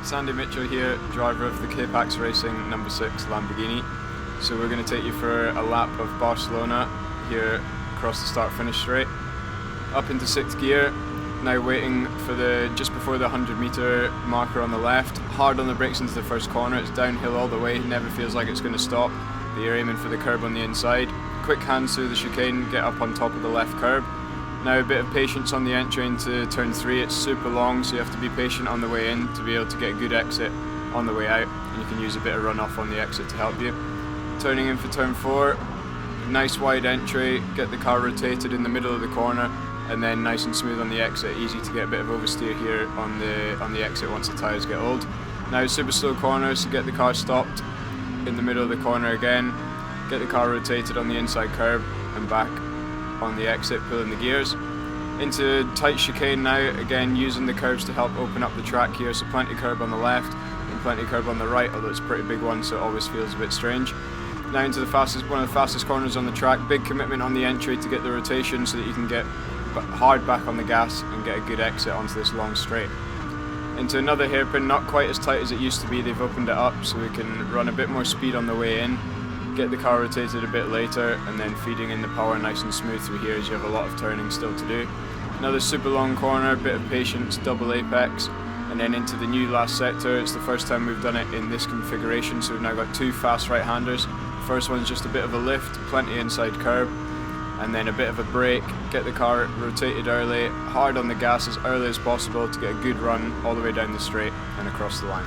Sandy Mitchell here, driver of the K-PAX Racing number 6 Lamborghini. So we're going to take you for a lap of Barcelona here across the start-finish straight. Up into 6th gear, now waiting for just before the 100-metre marker on the left. Hard on the brakes into the first corner, it's downhill all the way, never feels like it's going to stop. But you're aiming for the curb on the inside. Quick hands through the chicane, get up on top of the left curb. Now a bit of patience on the entry into turn 3, it's super long, so you have to be patient on the way in to be able to get a good exit on the way out, and you can use a bit of runoff on the exit to help you. Turning in for turn 4, nice wide entry, get the car rotated in the middle of the corner, and then nice and smooth on the exit, easy to get a bit of oversteer here on the exit once the tyres get old. Now super slow corners, so get the car stopped in the middle of the corner again, get the car rotated on the inside curb and back on the exit, pulling the gears. Into tight chicane now, again using the curves to help open up the track here, so plenty curb on the left and plenty curb on the right, although it's a pretty big one so it always feels a bit strange. Now into one of the fastest corners on the track, big commitment on the entry to get the rotation so that you can get hard back on the gas and get a good exit onto this long straight. Into another hairpin, not quite as tight as it used to be, they've opened it up so we can run a bit more speed on the way in, get the car rotated a bit later, and then feeding in the power nice and smooth through here as you have a lot of turning still to do. Another super long corner, bit of patience, double apex, and then into the new last sector. It's the first time we've done it in this configuration, so we've now got 2 fast right-handers. First one's just a bit of a lift, plenty inside curb, and then a bit of a brake, get the car rotated early, hard on the gas as early as possible to get a good run all the way down the straight and across the line.